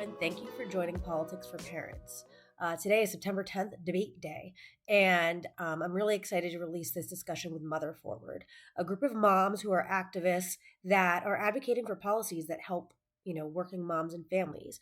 and thank you for joining Politics for Parents. Today is September 10th, debate day, and I'm really excited to release this discussion with Mother Forward, a group of moms who are activists that are advocating for policies that help, working moms and families.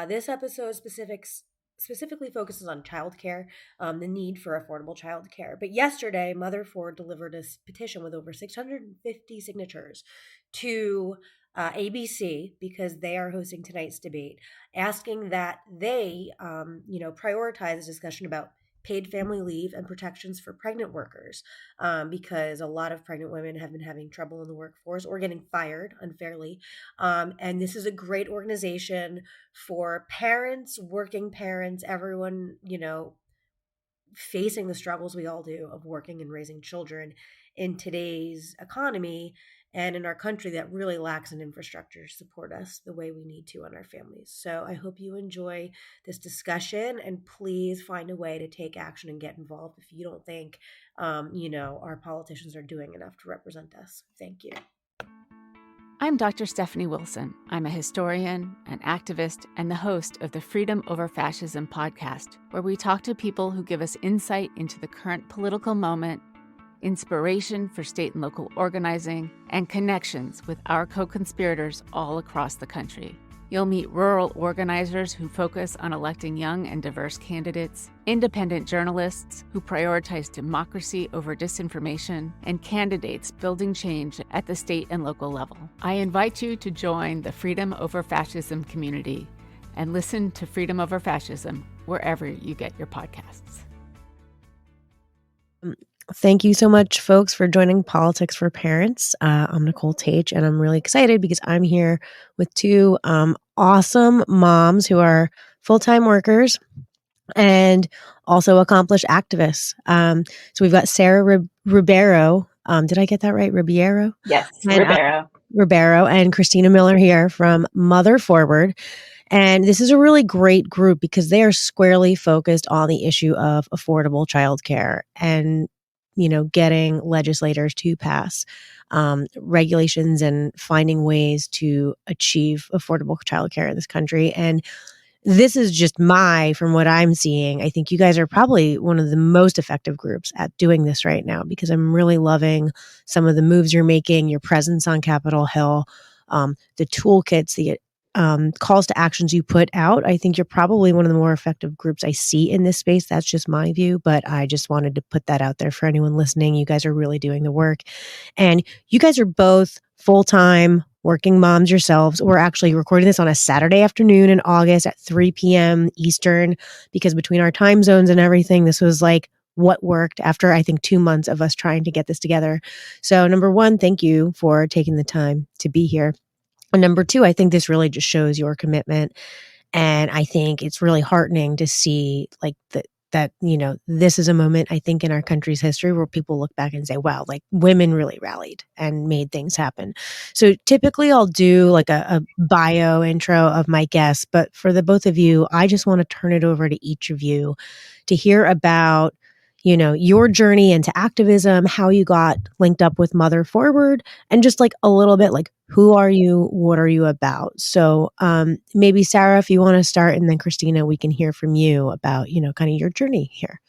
This episode specifically focuses on childcare, the need for affordable childcare. But yesterday, Mother Forward delivered a petition with over 650 signatures to ABC, because they are hosting tonight's debate, asking that they, prioritize a discussion about paid family leave and protections for pregnant workers, because a lot of pregnant women have been having trouble in the workforce or getting fired unfairly. And this is a great organization for parents, working parents, everyone, facing the struggles we all do of working and raising children in today's economy and in our country that really lacks an infrastructure to support us the way we need to and our families. So I hope you enjoy this discussion, and please find a way to take action and get involved if you don't think, our politicians are doing enough to represent us. Thank you. I'm Dr. Stephanie Wilson. I'm a historian, an activist, and the host of the Freedom Over Fascism podcast, where we talk to people who give us insight into the current political moment, inspiration for state and local organizing, and connections with our co-conspirators all across the country. You'll meet rural organizers who focus on electing young and diverse candidates, independent journalists who prioritize democracy over disinformation, and candidates building change at the state and local level. I invite you to join the Freedom Over Fascism community and listen to Freedom Over Fascism wherever you get your podcasts. Thank you so much, folks, for joining Politics for Parents. I'm Nicole Tate, and I'm really excited because I'm here with two awesome moms who are full-time workers and also accomplished activists. So we've got Sarah Ribeiro. Did I get that right? Ribeiro? Yes, and, Ribeiro. Ribeiro and Christina Miller here from Mother Forward. And this is a really great group because they are squarely focused on the issue of affordable childcare and getting legislators to pass regulations and finding ways to achieve affordable childcare in this country. And this is just from what I'm seeing, I think you guys are probably one of the most effective groups at doing this right now, because I'm really loving some of the moves you're making, your presence on Capitol Hill, the toolkits, the calls to actions you put out. I think you're probably one of the more effective groups I see in this space. That's just my view, but I just wanted to put that out there for anyone listening. You guys are really doing the work, and you guys are both full-time working moms yourselves. We're actually recording this on a Saturday afternoon in August at 3 p.m. Eastern, because between our time zones and everything, this was like what worked after, I think, 2 months of us trying to get this together. So number one, thank you for taking the time to be here. And number two, I think this really just shows your commitment. And I think it's really heartening to see that this is a moment, I think, in our country's history where people look back and say, wow, like women really rallied and made things happen. So typically I'll do like a bio intro of my guests, but for the both of you, I just want to turn it over to each of you to hear about your journey into activism, how you got linked up with Mother Forward, and just like a little bit like, who are you? What are you about? So maybe Sarah, if you want to start, and then Christina, we can hear from you about, kind of your journey here.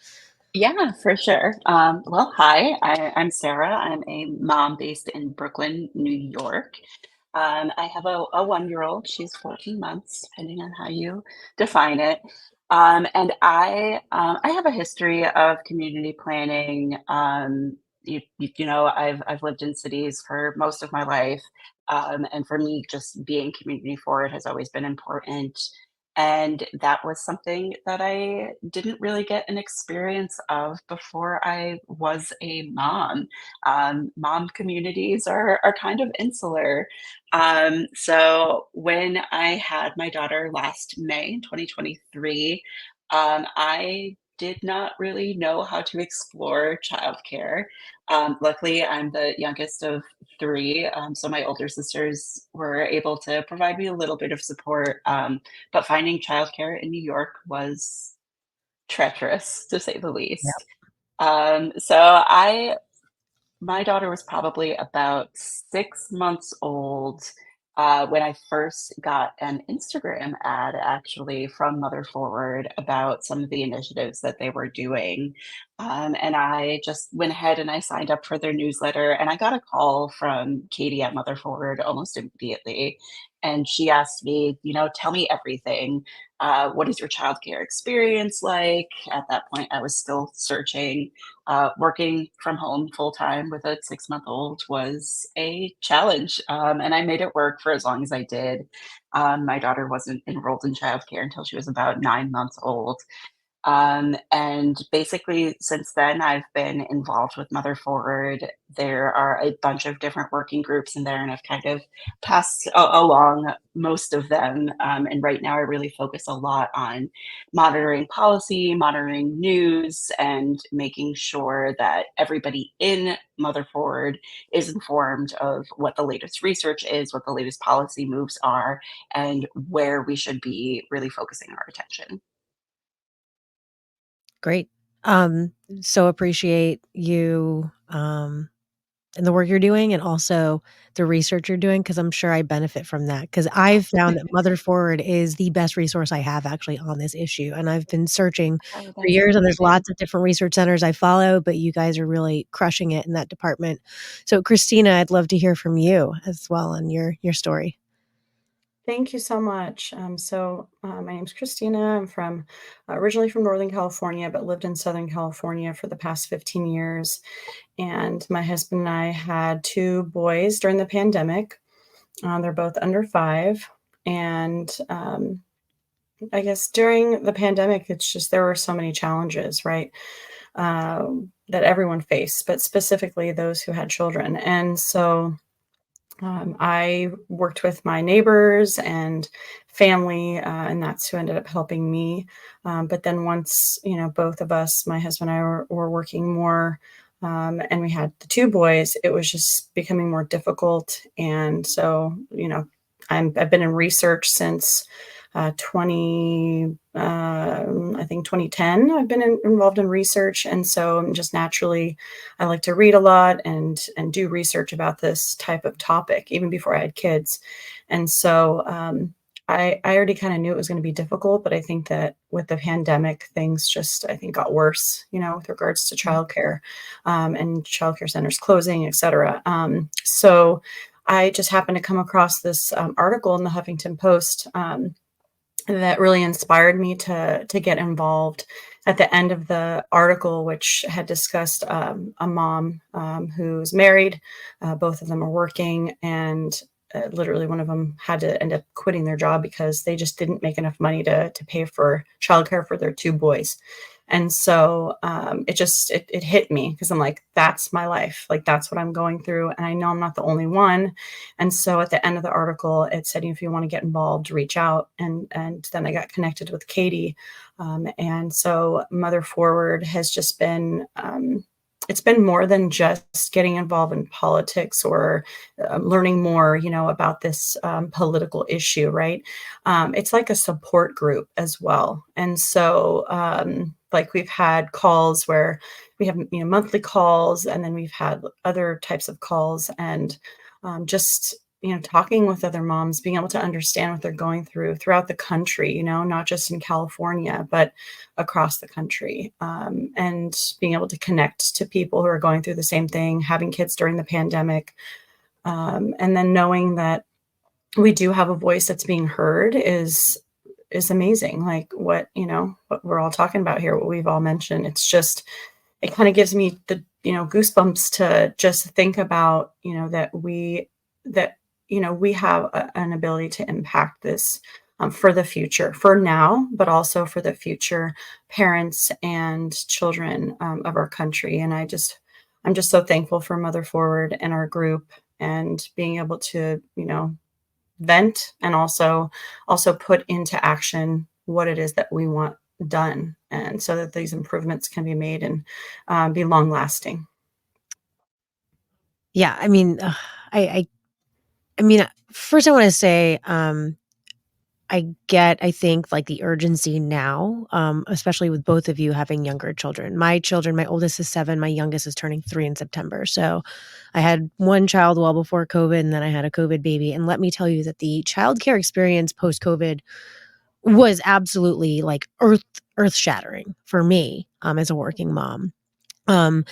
Yeah, for sure. Well, hi, I'm Sarah. I'm a mom based in Brooklyn, New York. I have a 1-year-old. She's 14 months, depending on how you define it. And I have a history of community planning. I've lived in cities for most of my life. And for me, just being community forward has always been important. And that was something that I didn't really get an experience of before I was a mom. Mom communities are kind of insular. So when I had my daughter last May in 2023, I did not really know how to explore childcare. Luckily, I'm the youngest of three, so my older sisters were able to provide me a little bit of support. But finding childcare in New York was treacherous, to say the least. My daughter was probably about 6 months old when I first got an Instagram ad actually from Mother Forward about some of the initiatives that they were doing. And I just went ahead and I signed up for their newsletter. And I got a call from Katie at Mother Forward almost immediately. And she asked me, tell me everything. What is your childcare experience like? At that point, I was still searching. Working from home full time with a 6-month old was a challenge, and I made it work for as long as I did. My daughter wasn't enrolled in childcare until she was about 9 months old. And basically, since then, I've been involved with Mother Forward. There are a bunch of different working groups in there, and I've kind of passed along most of them. And right now, I really focus a lot on monitoring policy, monitoring news, and making sure that everybody in Mother Forward is informed of what the latest research is, what the latest policy moves are, and where we should be really focusing our attention. Great. Um, so appreciate you, and the work you're doing and also the research you're doing because I'm sure I benefit from that. Because 'cause I've found that Mother Forward is the best resource I have actually on this issue, and I've been searching Oh, for that's years, and there's amazing. lots of different research centers I follow, but you guys are really crushing it in that department. So, Christina, I'd love to hear from you as well on your story. Thank you so much. My name's Christina. I'm from originally from Northern California, but lived in Southern California for the past 15 years. And my husband and I had two boys during the pandemic. They're both under 5. And I guess during the pandemic, it's just there were so many challenges, right? That everyone faced, but specifically those who had children. I worked with my neighbors and family, and that's who ended up helping me. But then once, both of us, my husband and I were working more, and we had the two boys, it was just becoming more difficult. And so, I've been in research since I think 2010. I've been involved in research, and so I'm just naturally I like to read a lot and do research about this type of topic even before I had kids. And so I already kind of knew it was going to be difficult, but I think that with the pandemic, things just I think got worse, with regards to childcare and childcare centers closing, et cetera. So I just happened to come across this article in the Huffington Post. That really inspired me to get involved. At the end of the article, which had discussed a mom who's married, both of them are working, and literally one of them had to end up quitting their job because they just didn't make enough money to pay for childcare for their two boys. And so it hit me because I'm like, that's my life. Like, that's what I'm going through. And I know I'm not the only one. And so at the end of the article, it said, if you want to get involved, reach out. And then I got connected with Katie. And so Mother Forward has just been, it's been more than just getting involved in politics or learning more, about this political issue, right? It's like a support group as well. And so, like we've had calls where we have, monthly calls, and then we've had other types of calls, and just talking with other moms, being able to understand what they're going through throughout the country, not just in California but across the country, and being able to connect to people who are going through the same thing, having kids during the pandemic, and then knowing that we do have a voice that's being heard is amazing. Like what we're all talking about here, what we've all mentioned, it's just it kind of gives me the goosebumps to just think about that we have an ability to impact this, for the future, for now, but also for the future parents and children of our country. And I'm just so thankful for Mother Forward and our group, and being able to vent, and also put into action what it is that we want done, and so that these improvements can be made and be long lasting. Yeah, I mean, first I wanna say, I get, I think, like, the urgency now, especially with both of you having younger children. My children, my oldest is 7, my youngest is turning 3 in September, so I had 1 child well before COVID, and then I had a COVID baby, and let me tell you that the childcare experience post-COVID was absolutely, like, earth-shattering for me, as a working mom. Um,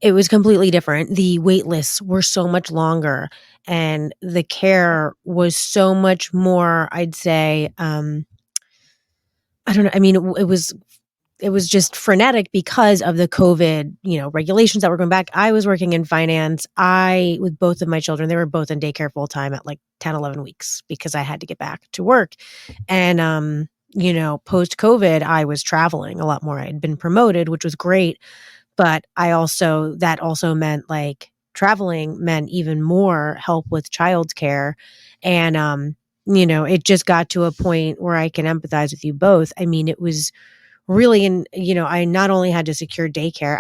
it was completely different. The wait lists were so much longer, and the care was so much more, I'd say, I don't know, I mean, it was just frenetic because of the COVID, regulations that were going back. I was working in finance. With both of my children, they were both in daycare full time at like 10, 11 weeks because I had to get back to work. And, post COVID, I was traveling a lot more. I had been promoted, which was great. But that also meant like traveling meant even more help with childcare. And, it just got to a point where I can empathize with you both. I mean, it was really I not only had to secure daycare,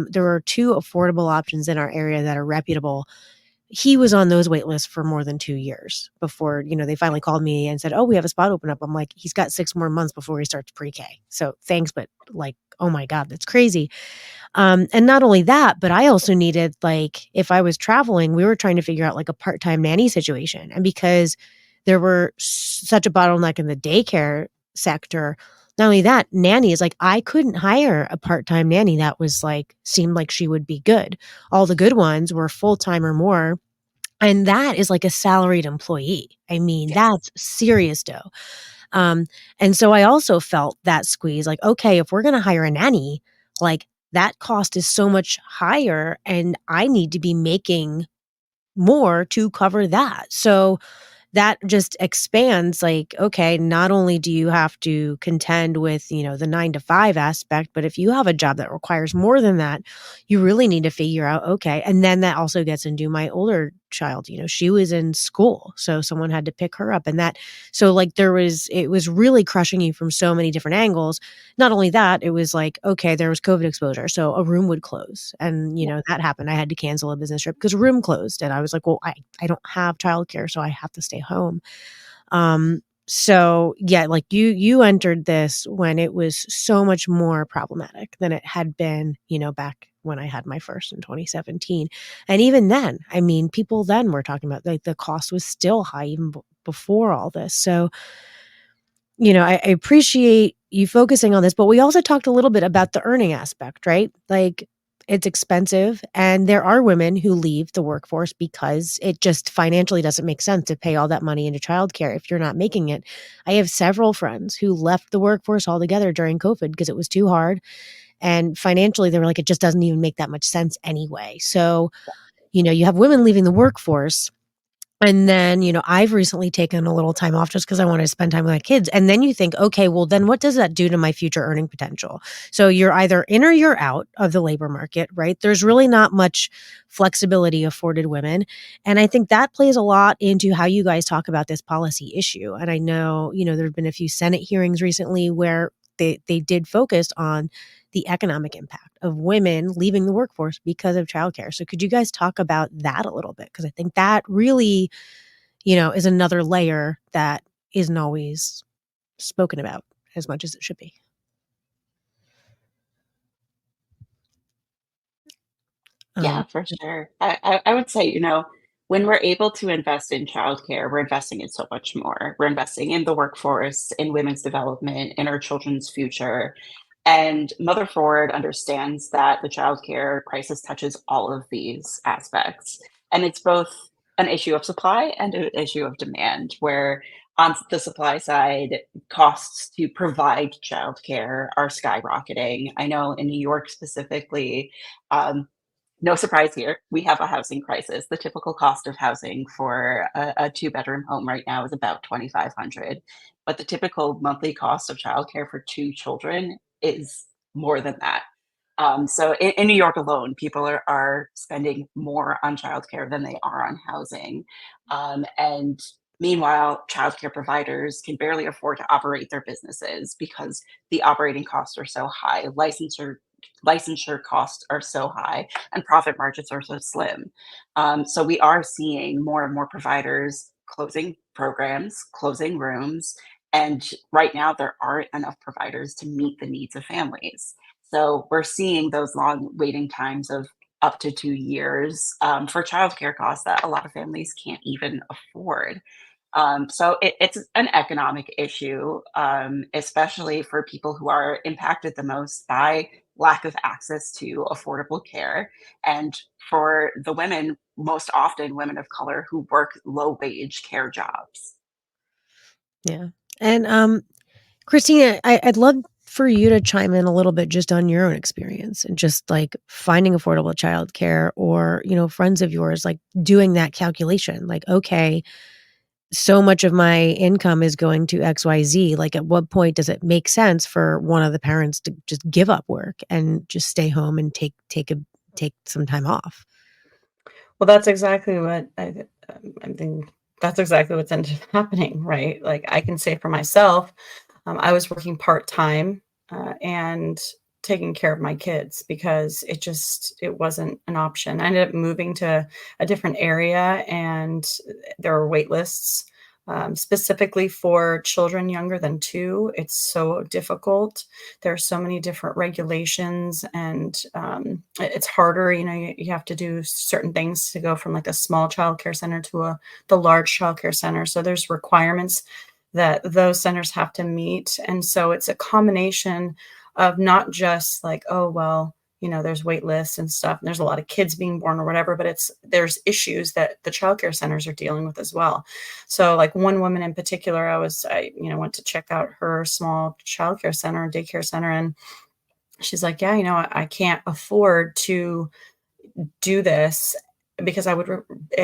there were 2 affordable options in our area that are reputable. He was on those wait lists for more than 2 years before, they finally called me and said, "Oh, we have a spot open up." I'm like, "He's got 6 more months before he starts pre-K. So thanks, but like, oh my God, that's crazy." And not only that, but I also needed, like, if I was traveling, we were trying to figure out like a part-time nanny situation. And because there were such a bottleneck in the daycare sector, not only that, nannies, like, I couldn't hire a part-time nanny that was like, seemed like she would be good. All the good ones were full-time or more. And that is like a salaried employee. I mean, Yes. that's serious dough. Um, and so I also felt that squeeze, like, okay, if we're going to hire a nanny, like, that cost is so much higher and I need to be making more to cover that. So that just expands, like, okay, not only do you have to contend with, the 9 to 5 aspect, but if you have a job that requires more than that, you really need to figure out, okay. And then that also gets into my older child, she was in school, so someone had to pick her up, and that, so like, it was really crushing you from so many different angles. Not only that, it was like, okay, there was COVID exposure, so a room would close, and Yeah. that happened. I had to cancel a business trip because a room closed, and I was like, well, I don't have childcare, so I have to stay home. So yeah, like, you entered this when it was so much more problematic than it had been, back when I had my first in 2017. And even then, I mean, people then were talking about, like, the cost was still high even before all this. So, I appreciate you focusing on this, but we also talked a little bit about the earning aspect, right? Like, it's expensive, and there are women who leave the workforce because it just financially doesn't make sense to pay all that money into childcare if you're not making it. I have several friends who left the workforce altogether during COVID because it was too hard. And financially, they were like, it just doesn't even make that much sense anyway. So, you have women leaving the workforce, and then, I've recently taken a little time off just because I wanted to spend time with my kids. And then you think, okay, well, then what does that do to my future earning potential? So you're either in or you're out of the labor market, right? There's really not much flexibility afforded women. And I think that plays a lot into how you guys talk about this policy issue. And I know, there have been a few Senate hearings recently where they did focus on the economic impact of women leaving the workforce because of childcare. So could you guys talk about that a little bit? Because I think that really, is another layer that isn't always spoken about as much as it should be. Yeah, Um, for sure. I would say, when we're able to invest in childcare, we're investing in so much more. We're investing in the workforce, in women's development, in our children's future. And Mother Forward understands that the childcare crisis touches all of these aspects. And it's both an issue of supply and an issue of demand, where on the supply side, costs to provide childcare are skyrocketing. I know in New York specifically, no surprise here, we have a housing crisis. The typical cost of housing for a two-bedroom home right now is about 2,500, but the typical monthly cost of childcare for 2 children is more than that. So in New York alone, people are spending more on childcare than they are on housing. And meanwhile, childcare providers can barely afford to operate their businesses because the operating costs are so high. Licensure costs are so high and profit margins are so slim. So we are seeing more and more providers closing programs, closing rooms. And right now, there aren't enough providers to meet the needs of families. So we're seeing those long waiting times of up to 2 years for childcare costs that a lot of families can't even afford. So it's an economic issue, especially for people who are impacted the most by lack of access to affordable care. And for the women, most often women of color who work low wage care jobs. Yeah. And Christina, I'd love for you to chime in a little bit just on your own experience and just like finding affordable childcare or, friends of yours, like doing that calculation. Like, okay, so much of my income is going to XYZ. Like, at what point does it make sense for one of the parents to just give up work and just stay home and take some time off? Well, that's exactly what I think that's exactly what's ended up happening, right? Like, I can say for myself, I was working part-time, and taking care of my kids because it wasn't an option. I ended up moving to a different area, and there are wait lists, specifically for children younger than 2. It's so difficult. There are so many different regulations, and, it's harder, you have to do certain things to go from, like, a small childcare center to the large childcare center, so there's requirements that those centers have to meet. And so it's a combination of not just like, oh, well, there's wait lists and stuff, and there's a lot of kids being born or whatever, but there's issues that the childcare centers are dealing with as well. So like one woman in particular, I went to check out her small childcare center, daycare center, and she's like, yeah, I can't afford to do this because it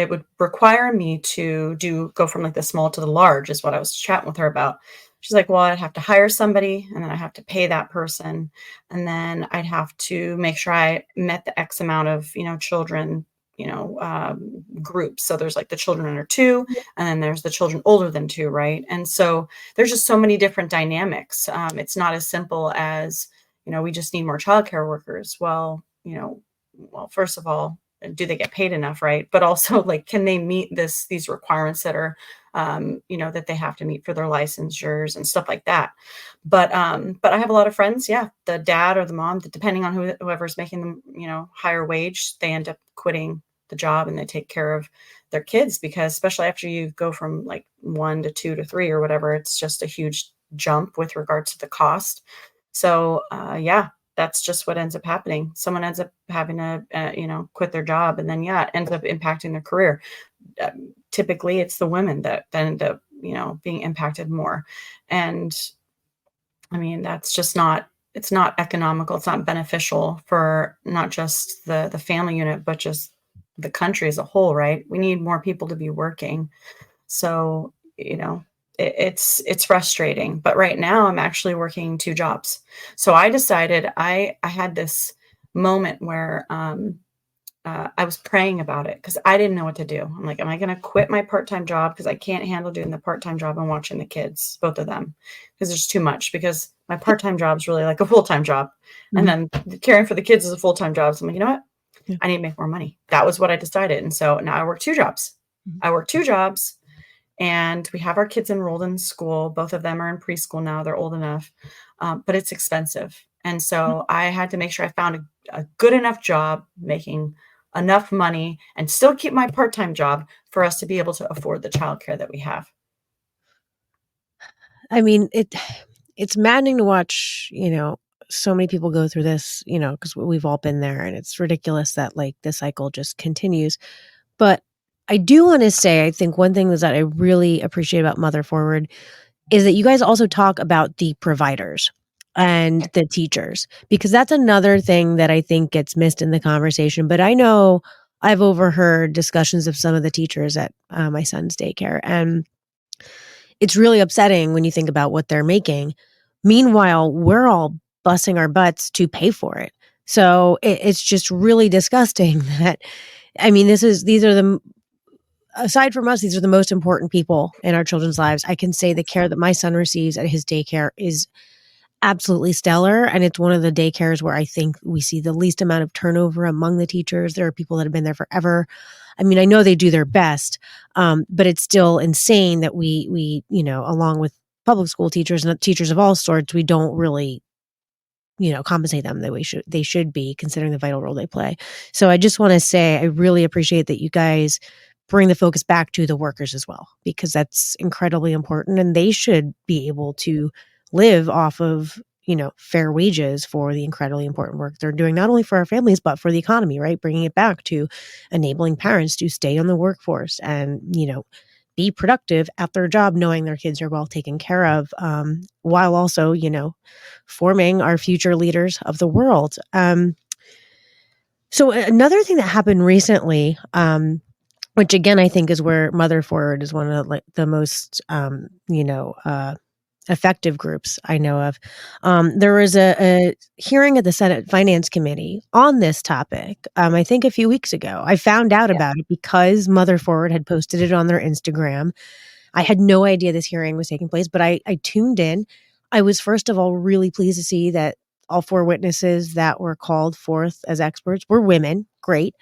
would require me to go from like the small to the large is what I was chatting with her about. She's like, well, I'd have to hire somebody and then I have to pay that person. And then I'd have to make sure I met the X amount of, children, groups. So there's like the children under 2, and then there's the children older than 2. Right. And so there's just so many different dynamics. It's not as simple as, we just need more childcare workers. Well, first of all, do they get paid enough, right? But also, like, can they meet these requirements that are, that they have to meet for their licensures and stuff like that. But I have a lot of friends, yeah, the dad or the mom, depending on whoever's making them, higher wage, they end up quitting the job and they take care of their kids because especially after you go from like 1 to 2 to 3 or whatever, it's just a huge jump with regards to the cost. So, yeah, that's just what ends up happening. Someone ends up having to, quit their job, and then yeah, it ends up impacting their career. Typically, it's the women that end up, being impacted more. And I mean, that's just not. It's not economical. It's not beneficial for not just the family unit, but just the country as a whole. Right? We need more people to be working. So, it's frustrating. But right now I'm actually working 2 jobs. So I decided I had this moment where I was praying about it because I didn't know what to do. I'm like, am I going to quit my part-time job because I can't handle doing the part-time job and watching the kids, both of them, because there's too much. Because my part-time job is really like a full-time job, and then caring for the kids is a full-time job. So I'm like, you know what? Yeah. I need to make more money. That was what I decided, and so now I work 2 jobs. I work 2 jobs. And we have our kids enrolled in school. Both of them are in preschool now. They're old enough, but it's expensive. And so I had to make sure I found a good enough job making enough money and still keep my part-time job for us to be able to afford the childcare that we have. I mean, it's maddening to watch, so many people go through this, because we've all been there, and it's ridiculous that like the cycle just continues. But I do want to say, I think one thing is that I really appreciate about Mother Forward is that you guys also talk about the providers and the teachers, because that's another thing that I think gets missed in the conversation. But I know I've overheard discussions of some of the teachers at my son's daycare, and it's really upsetting when you think about what they're making. Meanwhile, we're all busting our butts to pay for it. So it's just really disgusting that, I mean, these are the, aside from us, these are the most important people in our children's lives. I can say the care that my son receives at his daycare is absolutely stellar. And it's one of the daycares where I think we see the least amount of turnover among the teachers. There are people that have been there forever. I mean, I know they do their best, but it's still insane that we, along with public school teachers and teachers of all sorts, we don't really, compensate them the way they should be, considering the vital role they play. So I just want to say I really appreciate that you guys bring the focus back to the workers as well, because that's incredibly important, and they should be able to live off of, fair wages for the incredibly important work they're doing, not only for our families, but for the economy, right? Bringing it back to enabling parents to stay on the workforce and, be productive at their job, knowing their kids are well taken care of, while also, forming our future leaders of the world. So another thing that happened recently, which again I think is where Mother Forward is one of the most, effective groups I know of. There was a hearing at the Senate Finance Committee on this topic. I think a few weeks ago. I found out Yeah. about it because Mother Forward had posted it on their Instagram. I had no idea this hearing was taking place, but I tuned in. I was, first of all, really pleased to see that all four witnesses that were called forth as experts were women. Great.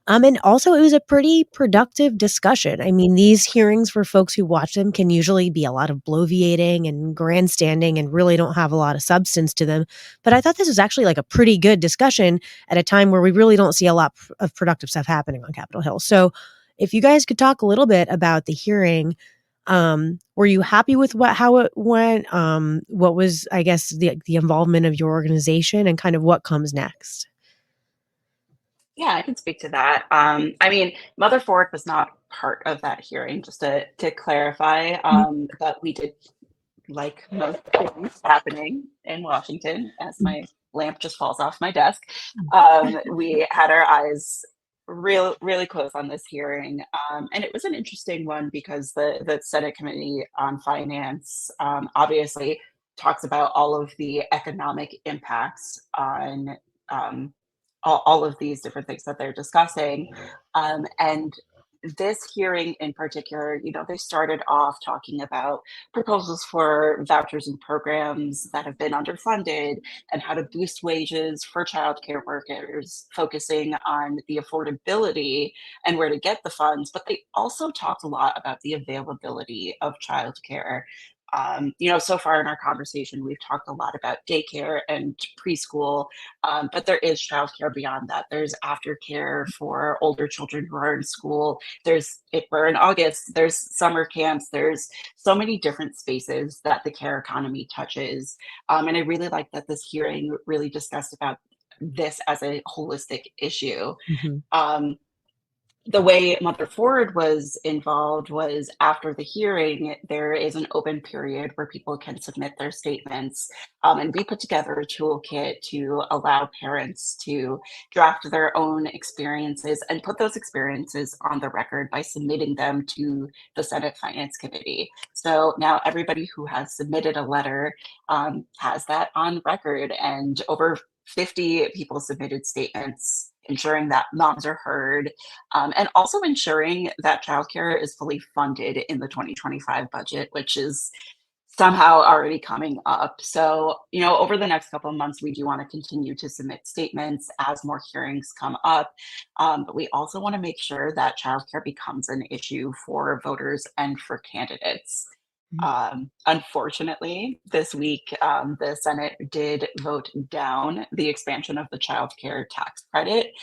And also, it was a pretty productive discussion. I mean, these hearings, for folks who watch them, can usually be a lot of bloviating and grandstanding and really don't have a lot of substance to them. But I thought this was actually like a pretty good discussion at a time where we really don't see a lot of productive stuff happening on Capitol Hill. So if you guys could talk a little bit about the hearing, were you happy with how it went? What was, I guess, the involvement of your organization, and kind of what comes next? Yeah, I can speak to that. I mean, Mother Fork was not part of that hearing, just to clarify, but we did, like most things happening in Washington, as my lamp just falls off my desk, we had our eyes really close on this hearing, and it was an interesting one because the Senate Committee on Finance, obviously talks about all of the economic impacts on, um, all of these different things that they're discussing, and this hearing in particular, they started off talking about proposals for vouchers and programs that have been underfunded and how to boost wages for childcare workers, focusing on the affordability and where to get the funds. But they also talked a lot about the availability of childcare. So far in our conversation, we've talked a lot about daycare and preschool, but there is childcare beyond that. There's aftercare for older children who are in school. If we're in August, there's summer camps. There's so many different spaces that the care economy touches. And I really like that this hearing really discussed about this as a holistic issue. Mhm. Um, the way Mother Ford was involved was after the hearing, there is an open period where people can submit their statements. And we put together a toolkit to allow parents to draft their own experiences and put those experiences on the record by submitting them to the Senate Finance Committee. So now everybody who has submitted a letter has that on record, and over 50 people submitted statements, ensuring that moms are heard, and also ensuring that childcare is fully funded in the 2025 budget, which is somehow already coming up. So, over the next couple of months, we do want to continue to submit statements as more hearings come up. But we also want to make sure that childcare becomes an issue for voters and for candidates. Unfortunately, this week, the Senate did vote down the expansion of the child care tax credit.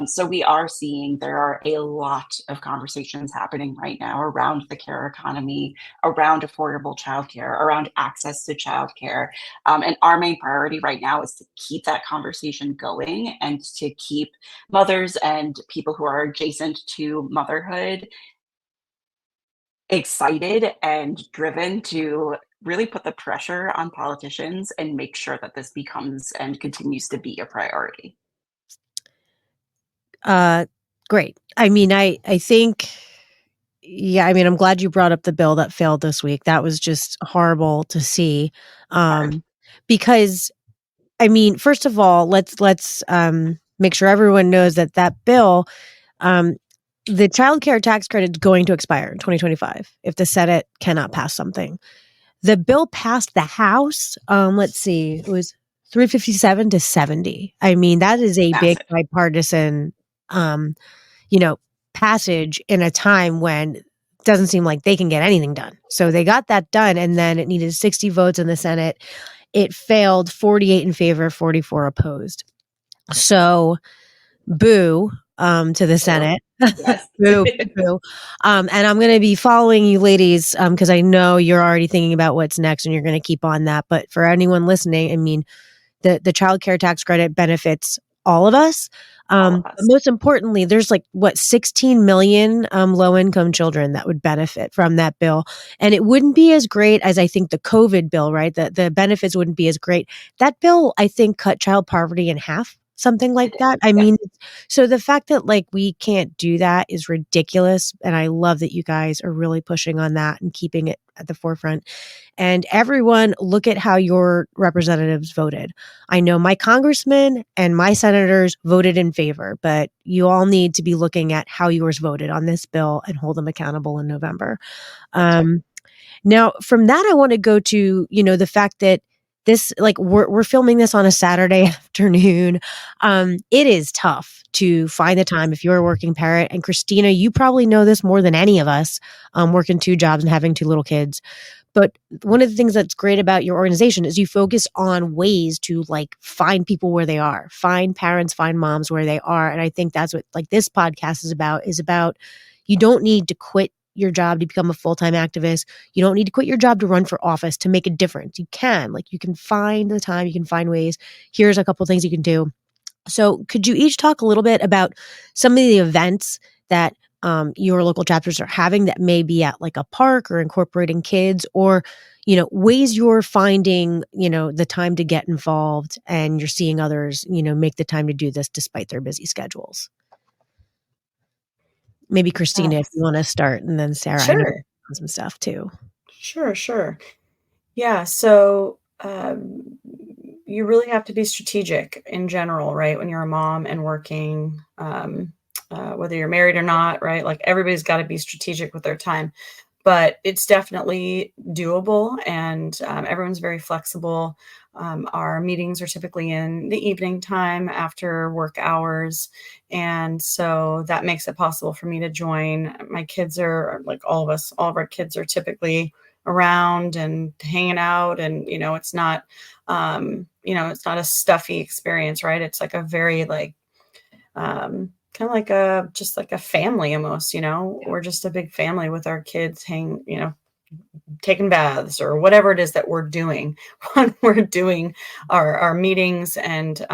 So we are seeing there are a lot of conversations happening right now around the care economy, around affordable childcare, around access to childcare. And our main priority right now is to keep that conversation going and to keep mothers and people who are adjacent to motherhood excited and driven to really put the pressure on politicians and make sure that this becomes and continues to be a priority. Uh, Great. I mean, I think, yeah, I mean, I'm glad you brought up the bill that failed this week. That was just horrible to see. Hard. Because I mean, first of all, let's make sure everyone knows that that bill, um, the child care tax credit is going to expire in 2025 if the Senate cannot pass something. The bill passed the House. Let's see, it was 357 to 70. I mean, that is a big Massive. bipartisan, um, you know, passage in a time when it doesn't seem like they can get anything done. So they got that done, and then it needed 60 votes in the Senate. It failed, 48 in favor, 44 opposed. So boo to the Boo. Senate. Yes. Boo, boo, boo. And I'm going to be following you ladies because I know you're already thinking about what's next and you're going to keep on that. But for anyone listening, I mean, the child care tax credit benefits all of us. All of But us. most importantly, there's like what 16 million low income children that would benefit from that bill, and it wouldn't be as great as I think the COVID bill, right? The benefits wouldn't be as great. That bill, I think, cut child poverty in half, something I like did. that. I Yeah. mean, so the fact that like we can't do that is ridiculous, and I love that you guys are really pushing on that and keeping it at the forefront. And everyone, look at how your representatives voted. I know my congressman and my senators voted in favor, but you all need to be looking at how yours voted on this bill and hold them accountable in November. That's right. Now, from that, I want to go to, the fact that this, like, we're filming this on a Saturday afternoon. It is tough to find the time if you're a working parent. And Christina, you probably know this more than any of us, working two jobs and having two little kids. But one of the things that's great about your organization is you focus on ways to like find people where they are, find parents, find moms where they are. And I think that's what like this podcast is about you don't need to quit your job to become a full-time activist. You don't need to quit your job to run for office to make a difference. You can, like, you can find the time, you can find ways. Here's a couple things you can do. So, could you each talk a little bit about some of the events that your local chapters are having that may be at like a park or incorporating kids, or ways you're finding the time to get involved, and you're seeing others make the time to do this despite their busy schedules? Maybe Uh, Christina, if you want to start, and then Sarah. I know you've sure, done some stuff too. sure. Yeah, so, you really have to be strategic in general, right? When you're a mom and working, whether you're married or not, right? Like everybody's got to be strategic with their time, but it's definitely doable, and everyone's very flexible. Our meetings are typically in the evening time after work hours, and so that makes it possible for me to join. My kids are like all of us, all of our kids are typically around and hanging out, and it's not a stuffy experience, right? It's like a very like kind of like a just like a family almost, Yeah. we're just a big family with our kids taking baths or whatever it is that we're doing when we're doing our meetings. And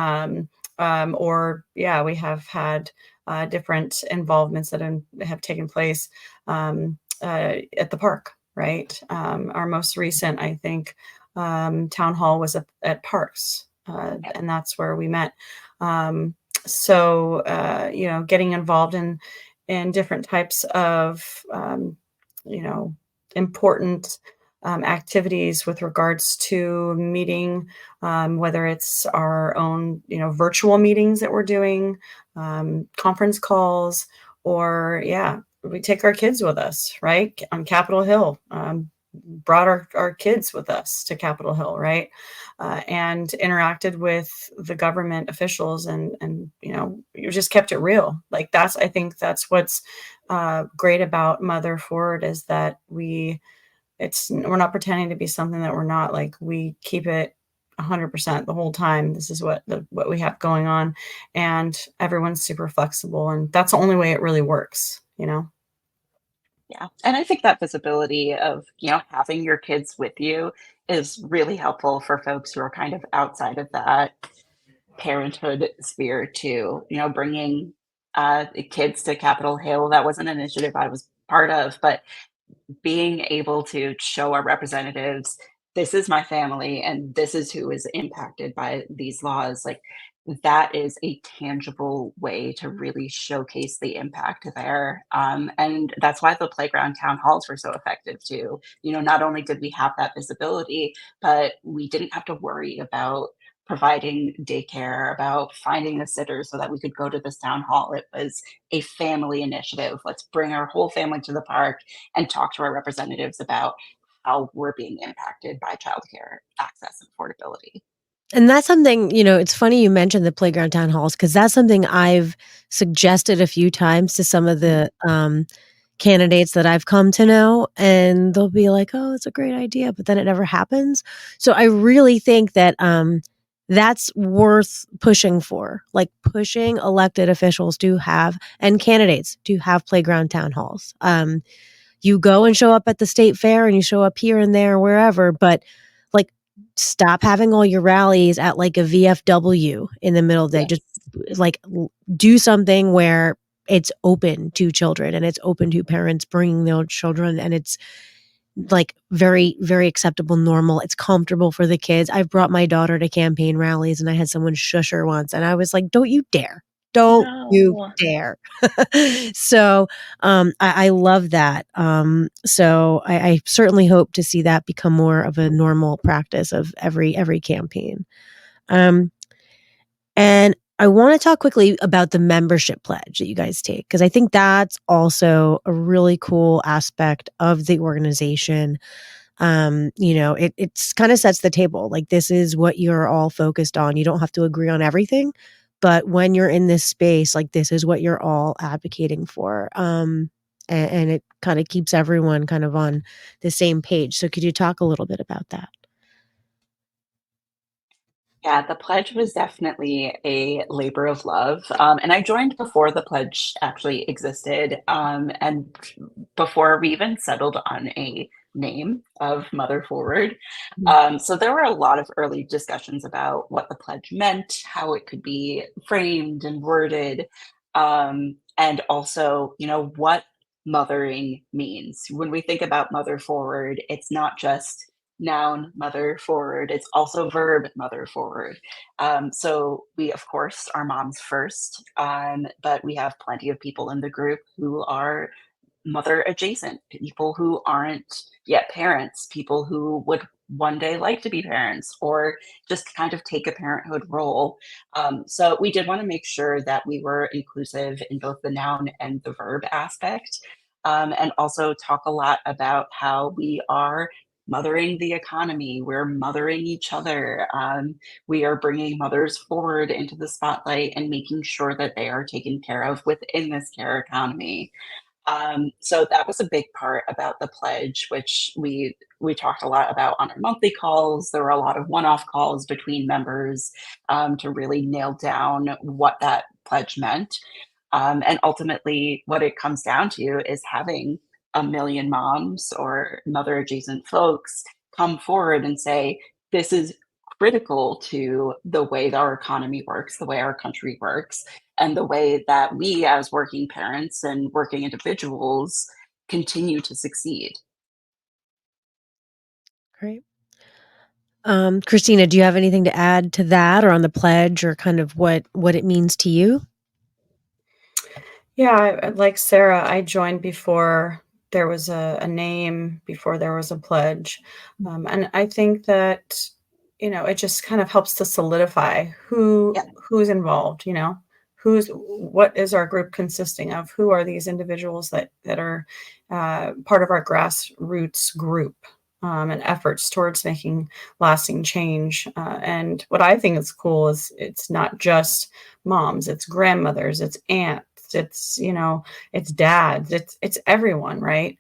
or yeah, we have had different involvements that have taken place at the park, right? Our most recent, I think, town hall was at Parks, Yeah. and that's where we met. So getting involved in different types of you know important activities with regards to meeting, whether it's our own, virtual meetings that we're doing, conference calls, or yeah, we take our kids with us, right? On Capitol Hill, brought our kids with us to Capitol Hill, right? And interacted with the government officials, and you just kept it real. Like I think that's what's great about Mother Forward, is that we're not pretending to be something that we're not. Like we keep it 100% the whole time. This is what we have going on, and everyone's super flexible, and that's the only way it really works. Yeah. And I think that visibility of, having your kids with you is really helpful for folks who are kind of outside of that parenthood sphere too, bringing the kids to Capitol Hill. That was an initiative I was part of, but being able to show our representatives, this is my family and this is who is impacted by these laws, like that is a tangible way to really showcase the impact there. And that's why the playground town halls were so effective too. Not only did we have that visibility, but we didn't have to worry about providing daycare, about finding a sitter so that we could go to this town hall. It was a family initiative. Let's bring our whole family to the park and talk to our representatives about how we're being impacted by childcare access and affordability. And that's something, it's funny you mentioned the playground town halls because that's something I've suggested a few times to some of Mm. the candidates that I've come to know, and they'll be like, "Oh, it's a great idea," but then it never happens. So I really think that that's worth pushing for, like pushing elected officials to have and candidates to have playground town halls. You go and show up at the state fair and you show up here and there, wherever, but like stop having all your rallies at like a VFW in the middle of the day. Just Yes. like do something where it's open to children and it's open to parents bringing their children, and it's like very, very acceptable, normal. It's comfortable for the kids. I've brought my daughter to campaign rallies and I had someone shush her once and I was like, don't you dare. Don't you No. dare. So I love that. So I certainly hope to see that become more of a normal practice of every campaign. Um, and I want to talk quickly about the membership pledge that you guys take, because I think that's also a really cool aspect of the organization. It's kind of sets the table. Like, this is what you're all focused on. You don't have to agree on everything, but when you're in this space, like this is what you're all advocating for. And it kind of keeps everyone kind of on the same page. So could you talk a little bit about that? Yeah, the pledge was definitely a labor of love. And I joined before the pledge actually existed, and before we even settled on a name of Mother Forward. Mm. So there were a lot of early discussions about what the pledge meant, how it could be framed and worded, and also, what mothering means. When we think about Mother Forward, it's not just noun mother forward, it's also verb mother forward. So we of course are moms first, but we have plenty of people in the group who are mother adjacent, people who aren't yet parents, people who would one day like to be parents or just kind of take a parenthood role. So we did want to make sure that we were inclusive in both the noun and the verb aspect, and also talk a lot about how we are mothering the economy, we're mothering each other. We are bringing mothers forward into the spotlight and making sure that they are taken care of within this care economy. So that was a big part about the pledge, which we talked a lot about on our monthly calls. There were a lot of one-off calls between members, to really nail down what that pledge meant. And ultimately, what it comes down to is having a million moms or mother adjacent folks come forward and say, this is critical to the way that our economy works, the way our country works, and the way that we as working parents and working individuals continue to succeed. Great. Christina, do you have anything to add to that or on the pledge or kind of what it means to you? Yeah, like Sarah, I joined before there was a name, before there was a pledge. And I think that, it just kind of helps to solidify Yeah. who's involved, what is our group consisting of? Who are these individuals that are part of our grassroots group, and efforts towards making lasting change. And what I think is cool is it's not just moms, it's grandmothers, it's aunts, it's dads, it's everyone, right?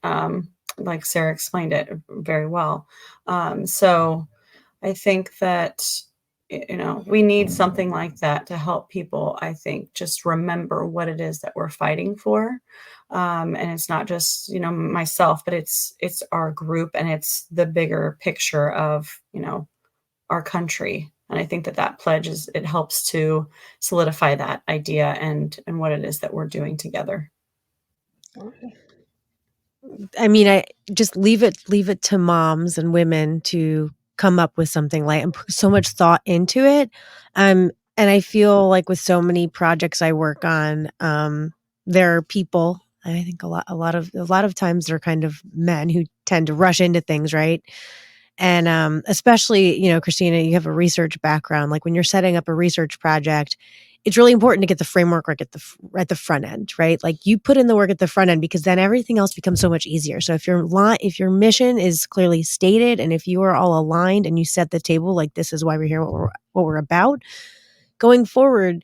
Like Sarah explained it very well. So I think that we need something like that to help people, I think, just remember what it is that we're fighting for. And it's not just myself, but it's our group, and it's the bigger picture of our country. And I think that pledge it helps to solidify that idea and what it is that we're doing together. I mean, I just leave it to moms and women to come up with something like and put so much thought into it. And I feel like with so many projects I work on, there are people. I think a lot of times they're kind of men who tend to rush into things, right? And especially, Christina, you have a research background. Like when you're setting up a research project, it's really important to get the framework right at the front end, right? Like you put in the work at the front end because then everything else becomes so much easier. So if your mission is clearly stated and if you are all aligned and you set the table, like this is why we're here, what we're about going forward,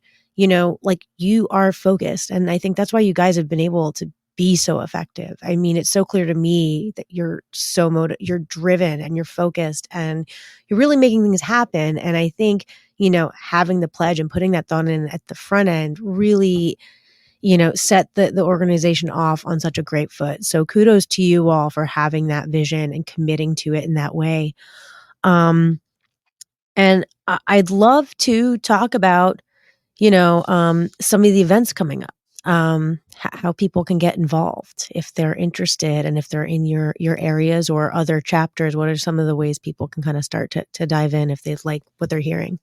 like you are focused. And I think that's why you guys have been able to be so effective. I mean, it's so clear to me that you're you're driven and you're focused and you're really making things happen. And I think, having the pledge and putting that thought in at the front end really, set the organization off on such a great foot. So kudos to you all for having that vision and committing to it in that way. Um, and I'd love to talk about some of the events coming up, how people can get involved if they're interested and if they're in your areas or other chapters. What are some of the ways people can kind of start to dive in if they like what they're hearing?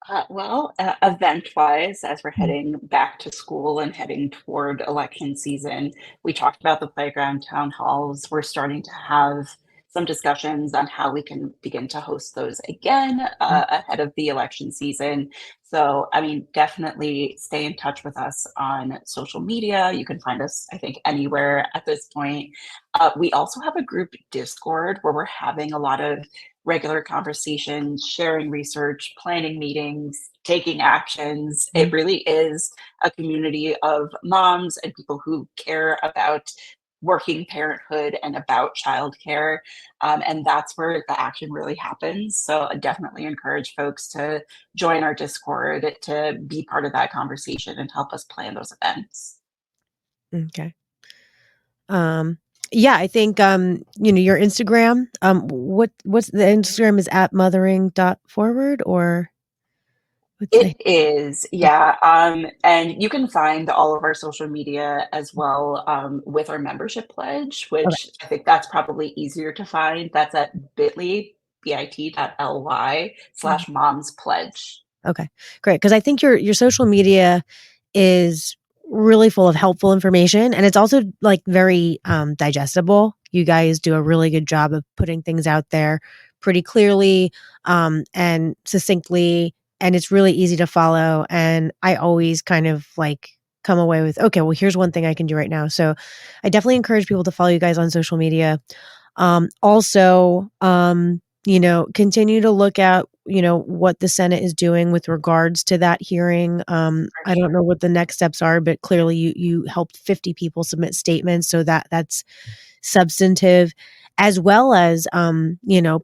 Event-wise, as we're Mm, heading back to school and heading toward election season, we talked about the playground town halls. We're starting to have some discussions on how we can begin to host those again mm, ahead of the election season. So, I mean, definitely stay in touch with us on social media. You can find us, I think, anywhere at this point. We also have a group Discord where we're having a lot of regular conversations, sharing research, planning meetings, taking actions. It mm. really is a community of moms and people who care about working parenthood and about childcare. And that's where the action really happens. So I definitely encourage folks to join our Discord to be part of that conversation and help us plan those events. Okay. Um, yeah, I think, your Instagram, what's the Instagram is at mothering.forward or what's It the, is, okay, yeah, and you can find all of our social media as well, with our membership pledge, okay. which I think that's probably easier to find. That's at Mhm. bit.ly/momspledge. Okay, great. Because I think your social media is really full of helpful information, and it's also, like, very, digestible. You guys do a really good job of putting things out there pretty clearly, and succinctly, and it's really easy to follow, and I always kind of, like, come away with, "Okay, well, here's one thing I can do right now." So, I definitely encourage people to follow you guys on social media. Also, continue to look at, what the Senate is doing with regards to that hearing. For I don't know sure. what the next steps are, but clearly you helped 50 people submit statements, so that's substantive, as well as,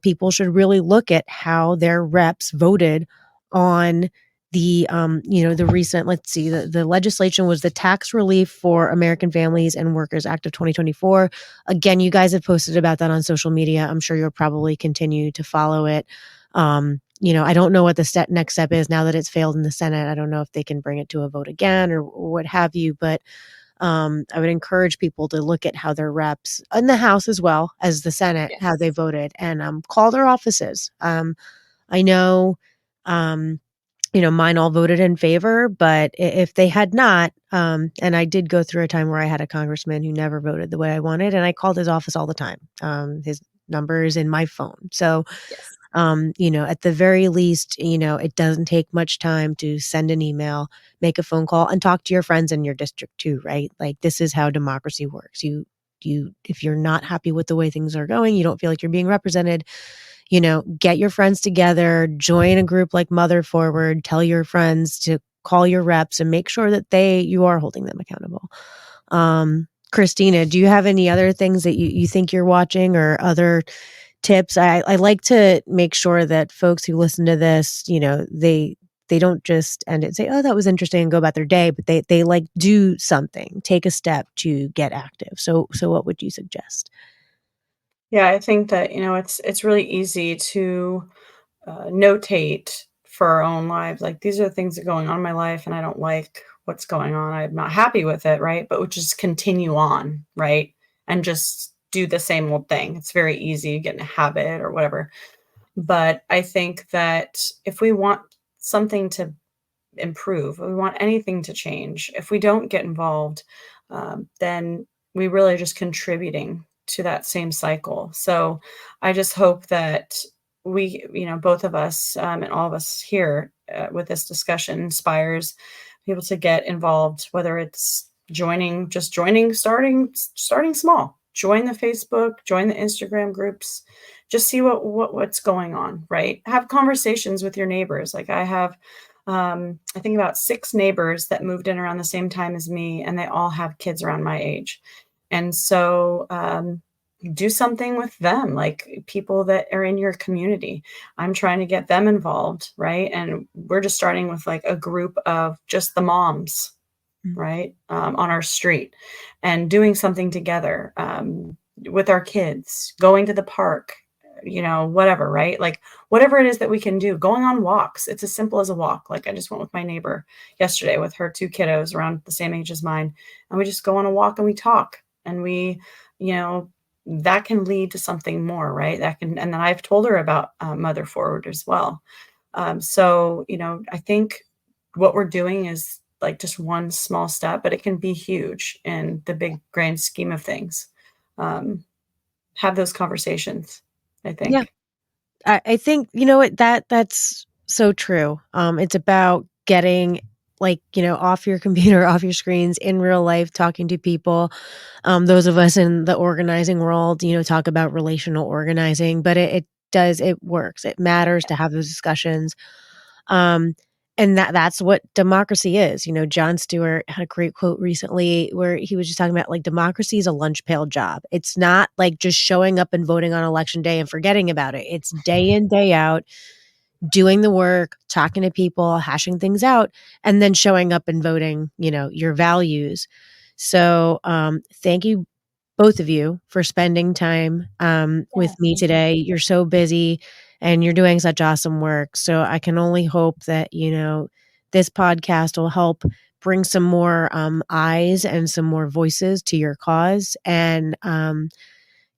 people should really look at how their reps voted on the recent, let's see, the legislation was the Tax Relief for American Families and Workers Act of 2024. Again, you guys have posted about that on social media. I'm sure you'll probably continue to follow it. I don't know what the next step is now that it's failed in the Senate. I don't know if they can bring it to a vote again or what have you, but I would encourage people to look at how their reps in the House as well as the Senate, how they Yes. voted and call their offices. I know, um, mine all voted in favor, but if they had not, and I did go through a time where I had a congressman who never voted the way I wanted, and I called his office all the time. His number is in my phone. So Yes. at the very least, it doesn't take much time to send an email, make a phone call, and talk to your friends in your district too, right? Like this is how democracy works. If you're not happy with the way things are going, you don't feel like you're being represented, get your friends together, join a group like Mother Forward, tell your friends to call your reps and make sure that you are holding them accountable. Christina, do you have any other things that you think you're watching or other tips? I like to make sure that folks who listen to this, they don't just end it and say, "Oh, that was interesting," and go about their day, but they like do something, take a step to get active. So what would you suggest? Yeah, I think that, it's really easy to notate for our own lives. Like these are the things that are going on in my life, and I don't like what's going on. I'm not happy with it, right? But we just continue on, right? And just do the same old thing. It's very easy to get in a habit or whatever. But I think that if we want something to improve, we want anything to change, if we don't get involved, then we really are just contributing to that same cycle. So I just hope that we, both of us, and all of us here, with this discussion inspires people to get involved, whether it's starting small. Join the Facebook, join the Instagram groups, just see what's going on, right? Have conversations with your neighbors. Like I think about 6 neighbors that moved in around the same time as me, and they all have kids around my age. And so, do something with them, like people that are in your community. I'm trying to get them involved, right? And we're just starting with like a group of just the moms, Mm. right, on our street, and doing something together, with our kids, going to the park, whatever, right? Like whatever it is that we can do, going on walks. It's as simple as a walk. Like I just went with my neighbor yesterday with her 2 kiddos around the same age as mine, and we just go on a walk and we talk, and you know, that can lead to something more, right? And then I've told her about Mother Forward as well. So, I think what we're doing is like just one small step, but it can be huge in the big grand scheme of things. Um, have those conversations, I Yeah. think. I think, you know what, that's so true. It's about getting, like, off your computer, off your screens, in real life, talking to people. Those of us in the organizing world, talk about relational organizing, but it works. It matters to have those discussions. Um, and that's what democracy is. John Stewart had a great quote recently where he was just talking about, like, democracy is a lunch pail job. It's not like just showing up and voting on election day and forgetting about it. It's day in, day out, doing the work, talking to people, hashing things out, and then showing up and voting, your values. So, thank you, both of you, for spending time Yeah, with me thank you. today. You're so busy and you're doing such awesome work. So I can only hope that, this podcast will help bring some more eyes and some more voices to your cause. And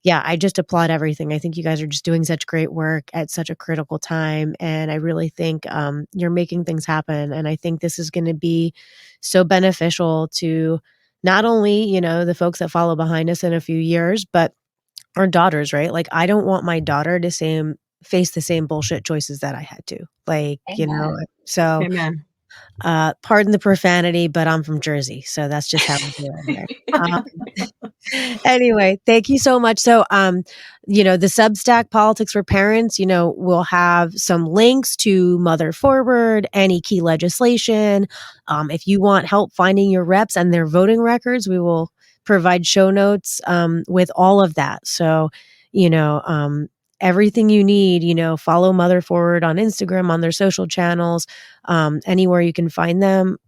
yeah, I just applaud everything. I think you guys are just doing such great work at such a critical time. And I really think you're making things happen. And I think this is going to be so beneficial to not only, the folks that follow behind us in a few years, but our daughters, right? Like, I don't want my daughter to face the same bullshit choices that I had to. Like, Amen. so Amen. pardon the profanity, but I'm from Jersey. So that's just how we do it here. Anyway, thank you so much. So, the Substack Politics for Parents, will have some links to Mother Forward, any key legislation. If you want help finding your reps and their voting records, we will provide show notes with all of that. So, you know, um, everything you need, follow Mother Forward on Instagram, on their social channels, anywhere you can find them.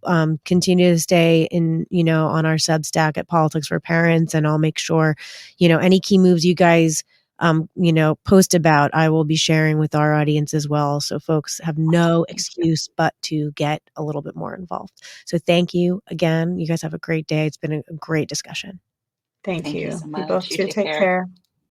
Continue to stay on our Substack at Politics for Parents, and I'll make sure, any key moves you guys, post about, I will be sharing with our audience as well. So folks have no Thank you. excuse but to get a little bit more involved. So thank you again. You guys have a great day. It's been a great discussion. Thank Thank you you. so You both much. You too. take Take care. care.